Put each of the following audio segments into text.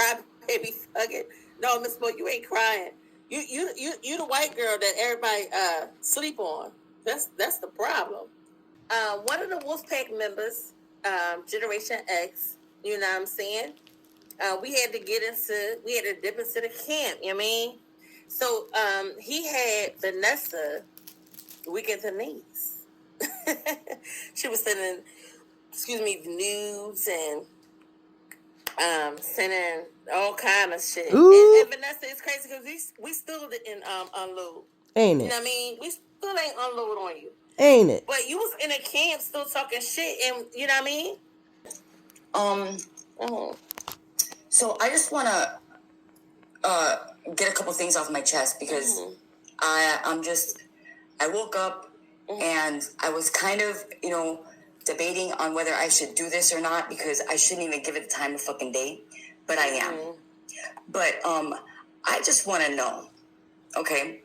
cry baby fucking. No, Miss Mo, you ain't crying. You the white girl that everybody sleep on. That's the problem. One of the Wolfpack members, Generation X, you know what I'm saying? We had to dip into the camp, you know what I mean? So he had Vanessa Weekend Denise. She was sending, nudes and sending all kind of shit. And Vanessa is crazy because we still didn't unload. Ain't it? You know what I mean? We still ain't unload on you. Ain't it? But you was in a camp still talking shit, and you know what I mean? So I just want to get a couple things off my chest because I woke up and I was kind of, debating on whether I should do this or not because I shouldn't even give it the time of fucking day, but I am. But I just want to know, okay,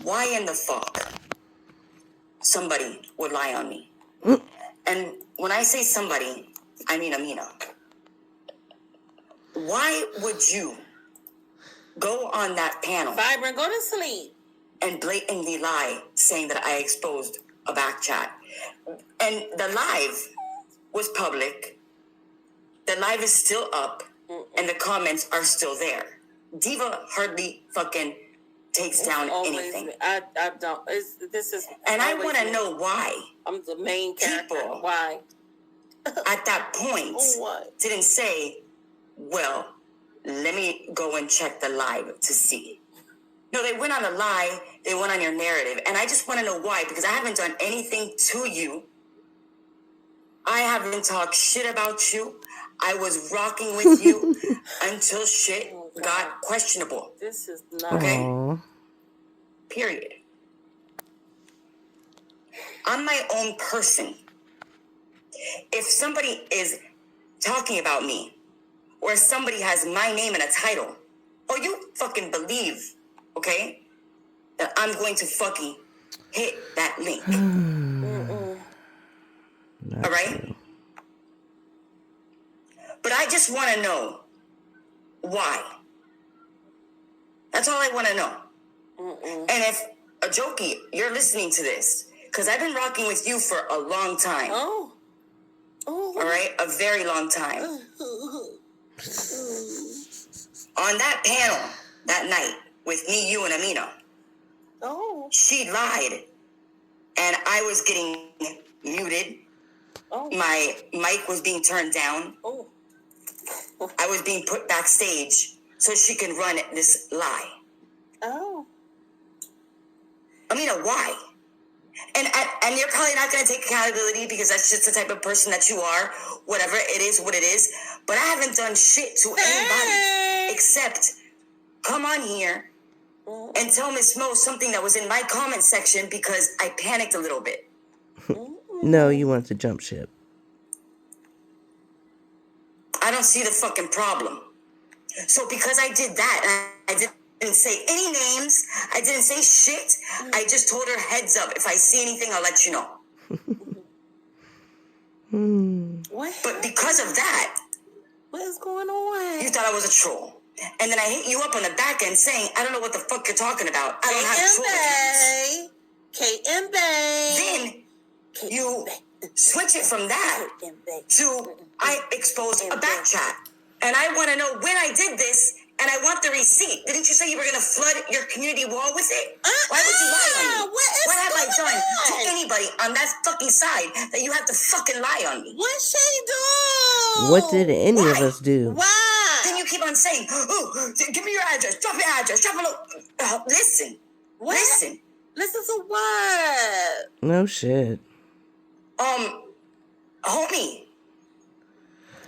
why in the fuck somebody would lie on me? And when I say somebody, I mean Amina. Why would you go on that panel? Vibrant, go to sleep. And blatantly lie, saying that I exposed a back chat. And the live was public. The live is still up. And the comments are still there. Diva hardly fucking takes down anything. I don't. This is. And I want to know why. I'm the main character. People why? At that point didn't say, well, let me go and check the live to see. No, they went on a lie. They went on your narrative. And I just want to know why, because I haven't done anything to you. I haven't talked shit about you. I was rocking with you until shit got questionable. This is not okay. Aww. Period. I'm my own person. If somebody is talking about me, or somebody has my name in a title, or you fucking believe, okay, that I'm going to fucking hit that link. All right? True. But I just want to know why. That's all I want to know. And if, a jokey, you're listening to this, because I've been rocking with you for a long time. Oh. All right? A very long time. On that panel that night with me, you, and Amina, she lied. And I was getting muted. My mic was being turned down. I was being put backstage so she can run this lie. Amina, why? And you're probably not going to take accountability because that's just the type of person that you are. Whatever, it is what it is. But I haven't done shit to anybody except come on here and tell Miss Mo something that was in my comment section because I panicked a little bit. No, you want to jump ship. I don't see the fucking problem. So because I did that, I didn't say any names. I didn't say shit. I just told her, heads up. If I see anything, I'll let you know. What? But because of that, what is going on? You thought I was a troll. And then I hit you up on the back end saying, I don't know what the fuck you're talking about. I don't have troll accounts. Then you switch it from that to I exposed a back chat. And I want to know when I did this, and I want the receipt. Didn't you say you were going to flood your community wall with it? Why would you lie on me? What have I done to anybody on that fucking side that you have to fucking lie on me? What she do? What did any of us do? Why? Then you keep on saying, oh, give me your address. Drop your address. Drop a listen. What? Listen. Listen to what? No shit. Homie.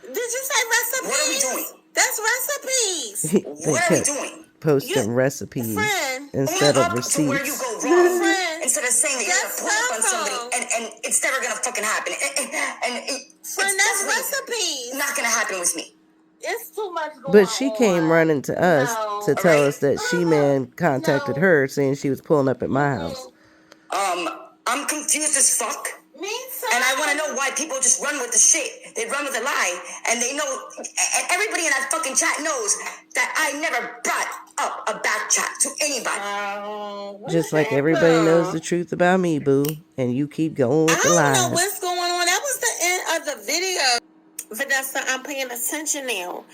Did you say recipes? What are we doing? That's recipes. What are we doing? Posting recipes instead of receipts. To where you go wrong. Instead of saying that you're going to pull up on somebody and it's never going to fucking happen. Friend, that's recipes. Not going to happen with me. It's too much going on. But she came running to us to tell us that She-Man contacted her saying she was pulling up at my house. I'm confused as fuck. Me too. And I want to know why people just run with the shit. They run with the lie. And they know, and everybody in that fucking chat knows that I never brought up a back chat to anybody. Just like everybody knows the truth about me, boo. And you keep going with the lies. I don't know what's going on. That was the end of the video. Vanessa, I'm paying attention now.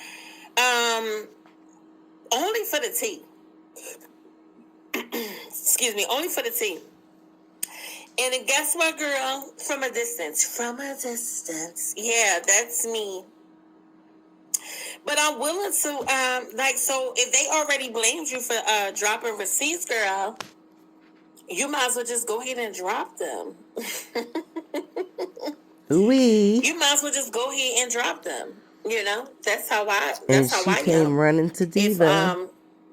Only for the tea. Excuse me, only for the tea. And then guess what, girl? From a distance. From a distance. Yeah, that's me. But I'm willing to, so if they already blamed you for dropping receipts, girl, you might as well just go ahead and drop them. Ooh-wee. You might as well just go ahead and drop them. You know, that's how I. And she came running to Diva.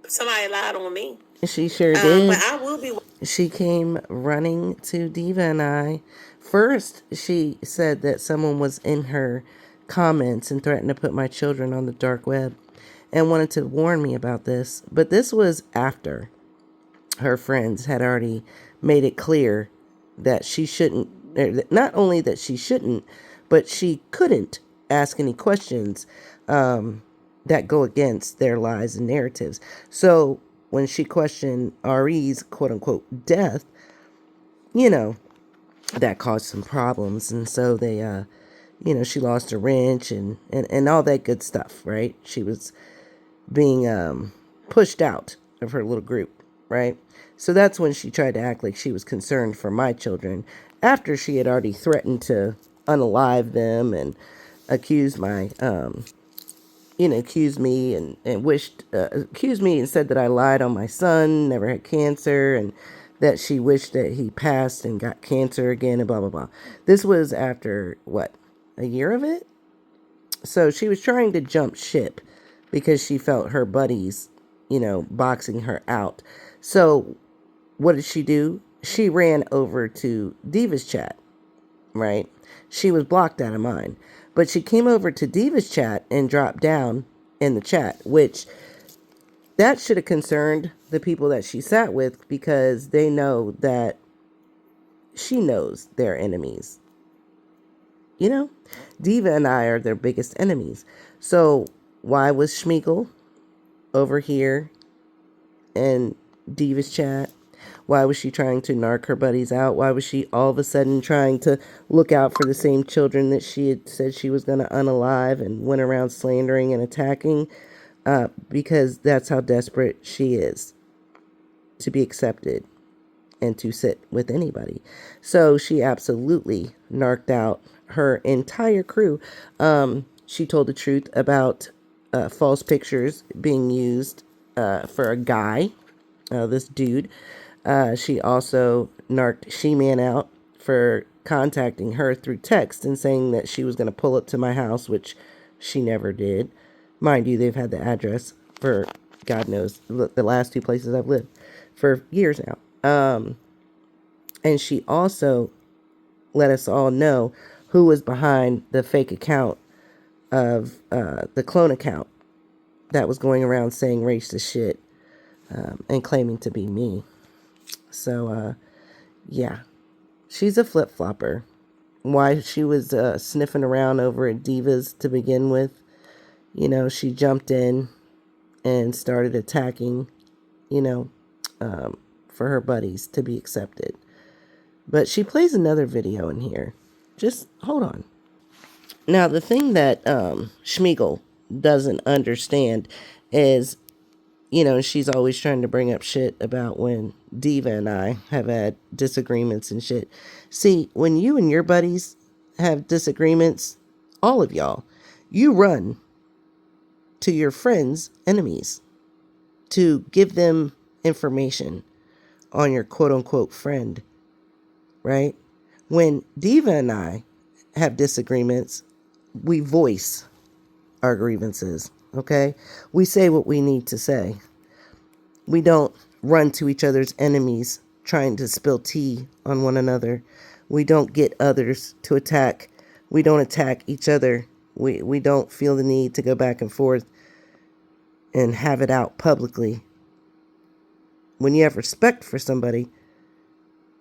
If somebody lied on me. She sure did. But I will be. She came running to Diva and I. First, she said that someone was in her comments and threatened to put my children on the dark web and wanted to warn me about this. But this was after her friends had already made it clear that she shouldn't, not only that she shouldn't, but she couldn't ask any questions that go against their lies and narratives. So when she questioned Ari's quote unquote death, you know, that caused some problems. And so they, she lost a wrench and all that good stuff, right? She was being pushed out of her little group, right? So that's when she tried to act like she was concerned for my children after she had already threatened to unalive them and accused me and said that I lied on my son, never had cancer, and that she wished that he passed and got cancer again and blah, blah, blah. This was after, a year of it? So she was trying to jump ship because she felt her buddies, boxing her out. So what did she do? She ran over to Diva's chat, right? She was blocked out of mine. But she came over to Diva's chat and dropped down in the chat, which that should have concerned the people that she sat with because they know that she knows their enemies. Diva and I are their biggest enemies. So why was Schmeagle over here in Diva's chat? Why was she trying to narc her buddies out? Why was she all of a sudden trying to look out for the same children that she had said she was going to unalive and went around slandering and attacking? Because that's how desperate she is to be accepted and to sit with anybody. So she absolutely narked out her entire crew. She told the truth about false pictures being used for a guy, this dude. She also narked She-Man out for contacting her through text and saying that she was going to pull up to my house, which she never did. Mind you, they've had the address for, God knows, the last two places I've lived for years now. And she also let us all know who was behind the fake account of the clone account that was going around saying racist shit and claiming to be me. So, yeah, she's a flip-flopper. Why she was sniffing around over at Divas to begin with, she jumped in and started attacking, for her buddies to be accepted. But she plays another video in here. Just hold on. Now, the thing that Schmeagle doesn't understand is, she's always trying to bring up shit about when Diva and I have had disagreements and shit. See, when you and your buddies have disagreements, all of y'all, you run to your friends' enemies to give them information on your quote-unquote friend, right? When Diva and I have disagreements, we voice our grievances, okay? We say what we need to say. We don't run to each other's enemies trying to spill tea on one another. We don't get others to attack. We don't attack each other. We don't feel the need to go back and forth and have it out publicly. When you have respect for somebody,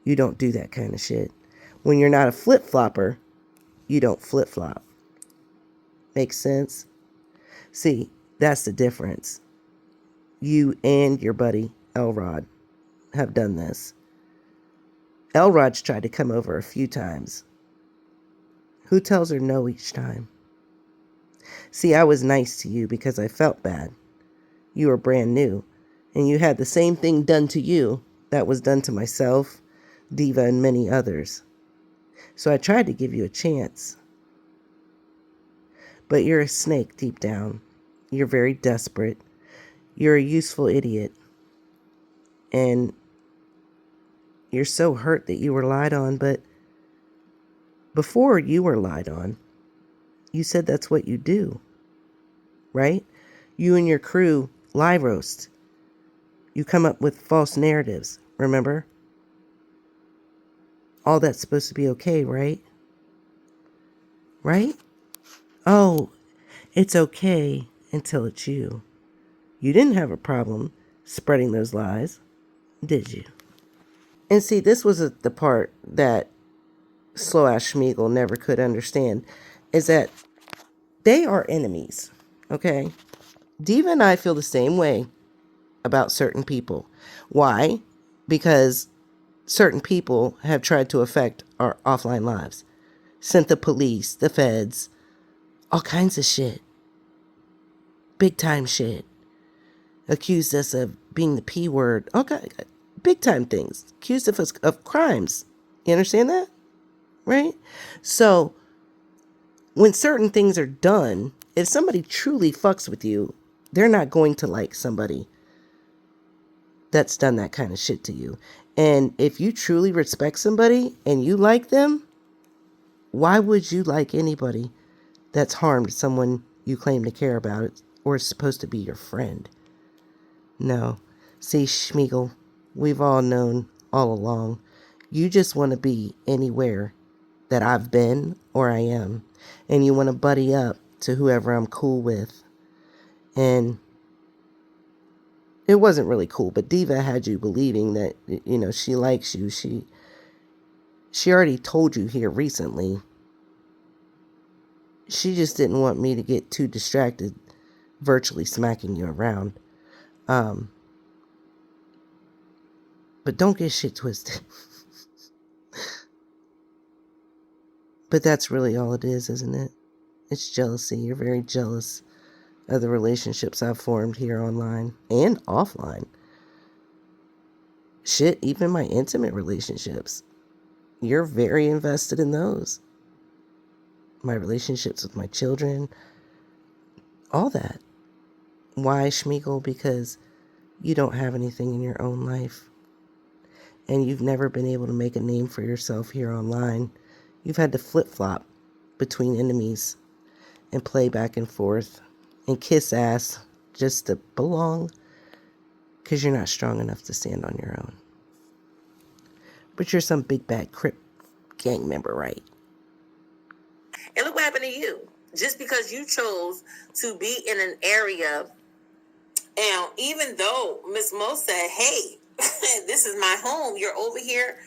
you don't do that kind of shit. When you're not a flip-flopper, you don't flip-flop. Makes sense? See, that's the difference. You and your buddy, Elrod, have done this. Elrod's tried to come over a few times. Who tells her no each time? See, I was nice to you because I felt bad. You were brand new, and you had the same thing done to you that was done to myself, Diva, and many others. So I tried to give you a chance. But you're a snake deep down. You're very desperate. You're a useful idiot. And you're so hurt that you were lied on, but before you were lied on, you said that's what you do, right? You and your crew lie roast. You come up with false narratives, remember? All that's supposed to be okay, right? Right? Oh, it's okay until it's you. You didn't have a problem spreading those lies, did you? And see, this was the part that Slow Ass Schmeagle never could understand, is that they are enemies, okay? Diva and I feel the same way about certain people. Why? Because certain people have tried to affect our offline lives. Sent the police, the feds, all kinds of shit. Big time shit. Accused us of being the P word. Okay, big time things. Accused of us of crimes. You understand that? Right? So, when certain things are done, if somebody truly fucks with you, they're not going to like somebody that's done that kind of shit to you. And if you truly respect somebody and you like them, why would you like anybody that's harmed someone you claim to care about or is supposed to be your friend? No. See, Schmeagle, we've all known all along. You just want to be anywhere that I've been or I am. And you want to buddy up to whoever I'm cool with. And it wasn't really cool, but Diva had you believing that, you know, she likes you. She already told you here recently. She just didn't want me to get too distracted virtually smacking you around. But don't get shit twisted. But that's really all it is, isn't it? It's jealousy. You're very jealous of the relationships I've formed here online and offline. Shit, even my intimate relationships. You're very invested in those. My relationships with my children. All that. Why, Schmeagle? Because you don't have anything in your own life. And you've never been able to make a name for yourself here online. You've had to flip-flop between enemies and play back and forth and kiss ass just to belong because you're not strong enough to stand on your own. But you're some big bad Crip gang member, right? And look what happened to you. Just because you chose to be in an area, and even though Miss Mo said, hey, this is my home, you're over here,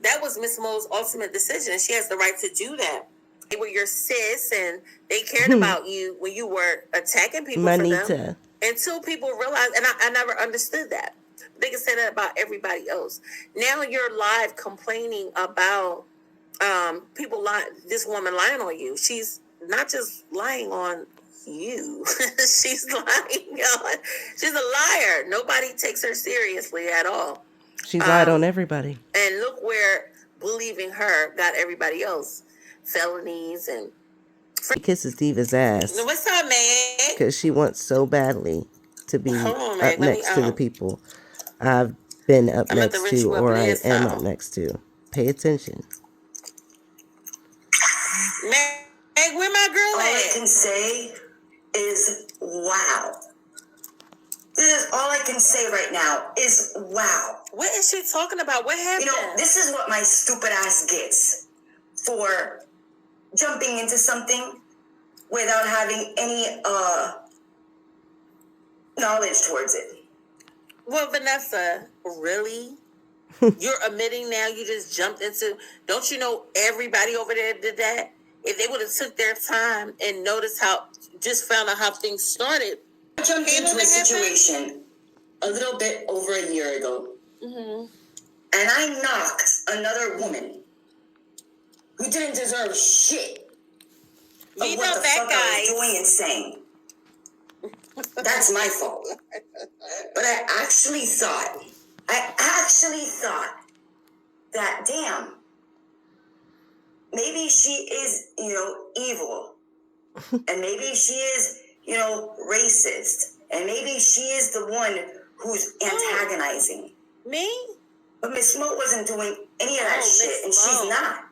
that was Miss Mo's ultimate decision. She has the right to do that. They were your sis, and they cared about you when you were attacking people Manita. for them. Until people realized, and I never understood that. They can say that about everybody else. Now you're live complaining about people lying, this woman lying on you. She's not just lying on you. She's a liar. Nobody takes her seriously at all. She's lied on everybody. And look where believing her got everybody else. Felonies and... She kisses Diva's ass. What's up, man? Because she wants so badly to be on, up next to the people I've been up next to or I am up next to. Pay attention. Meg, where my girl at? All I can say is wow. This is all I can say right now is wow. What is she talking about? What happened? You know, this is what my stupid ass gets for jumping into something without having any knowledge towards it. Well, Vanessa, really? You're admitting now you just jumped into. Don't you know everybody over there did that? If they would have took their time and noticed how, just found out how things started. I jumped into a situation a little bit over a year ago. Mm-hmm. And I knocked another woman who didn't deserve shit of what the fuck I was doing and saying. That's my fault. But I actually thought that, damn, maybe she is, evil. And maybe she is, racist. And maybe she is the one who's antagonizing. Me? But Miss Mo wasn't doing any of that shit, and she's not.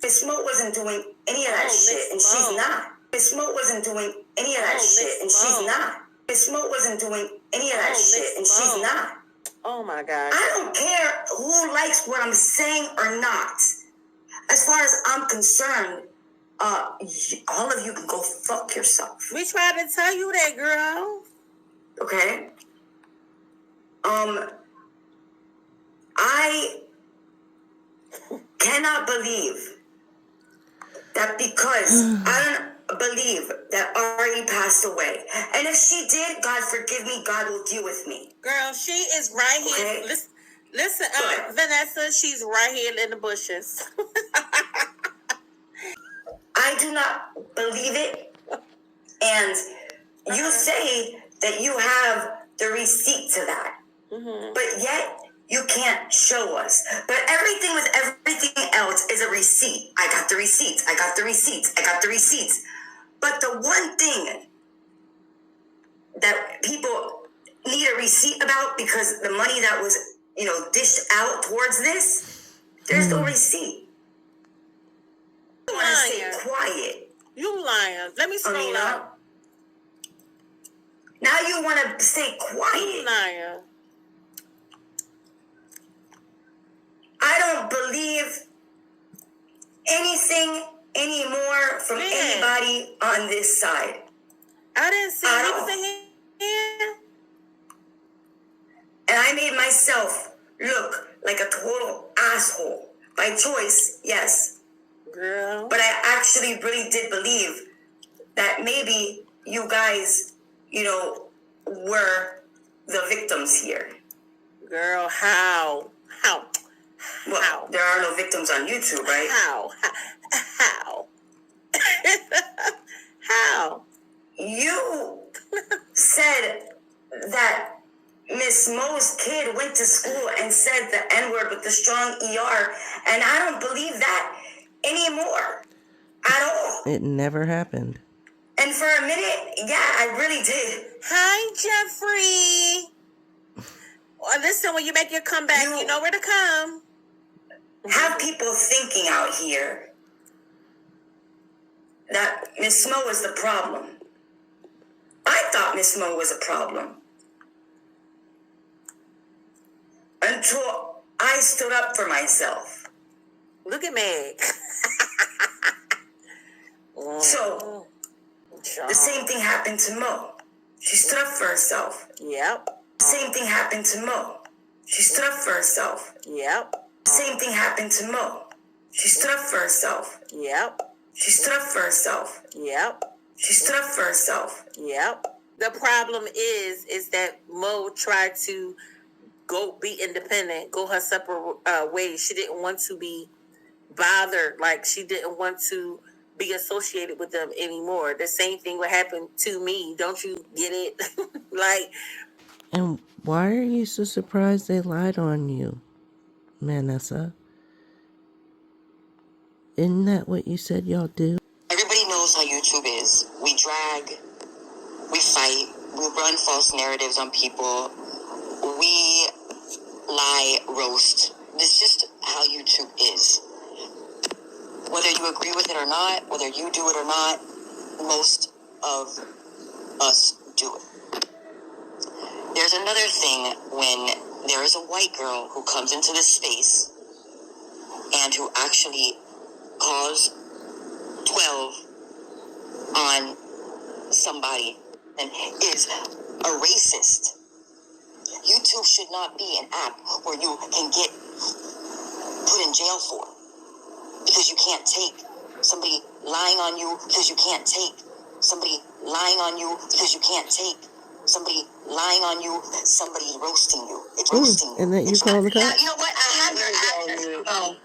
Miss Mo wasn't doing any of that shit, and she's not. Miss Mo wasn't doing any of that shit, and she's not. Miss Mo wasn't doing any of that shit, and she's not. Oh my God. I don't care who likes what I'm saying or not. As far as I'm concerned, all of you can go fuck yourself. We tried to tell you that, girl. Okay? I cannot believe that because I don't believe that Ari passed away. And if she did, God forgive me, God will deal with me. Girl, she is right here. Okay? Listen, Vanessa, she's right here in the bushes. I do not believe it. And you say that you have the receipt to that. Mm-hmm. But yet, you can't show us. But everything with everything else is a receipt. I got the receipts. I got the receipts. I got the receipts. But the one thing that people need a receipt about, because the money that was, dished out towards this, there's no receipt. You want to stay quiet. You lying. Let me scroll up. Now you want to stay quiet. You lying. I don't believe anything anymore from anybody on this side. I didn't see anything here. And I made myself look like a total asshole. By choice, yes. Girl. But I actually really did believe that maybe you guys, were the victims here. Girl, how? Well, how? There are no victims on YouTube, right? How? How? You said that Miss Mo's kid went to school and said the N-word with the strong ER, and I don't believe that anymore at all. It never happened. And for a minute, yeah, I really did. Hi, Jeffrey. Well, listen, when you make your comeback, you know where to come. Have people thinking out here that Miss Mo was the problem. I thought Miss Mo was a problem. Until I stood up for myself. Look at Meg. So, the same thing happened to Mo. She stood up for herself. Yep. Same thing happened to Mo. She stood up for herself. Yep. Same thing happened to Mo. She stood up for herself. Yep. She stood up for herself. Yep. She stood up for herself. Yep. The problem is that Mo tried to go be independent, go her separate ways. She didn't want to be bothered. Like, she didn't want to be associated with them anymore. The same thing would happen to me. Don't you get it? Like. And why are you so surprised they lied on you, Vanessa? Isn't that what you said y'all do? Everybody knows how YouTube is. We drag, we fight, we run false narratives on people, we lie, roast. It's just how YouTube is. Whether you agree with it or not, whether you do it or not, most of us do it. There's another thing when there is a white girl who comes into this space and who actually calls 12 on somebody and is a racist. YouTube should not be an app where you can get put in jail for. Because you can't take somebody lying on you, because you can't take somebody lying on you, because you can't take somebody lying on you, somebody roasting you. It's roasting you. And that you call the cops? You know what? I have your access phone.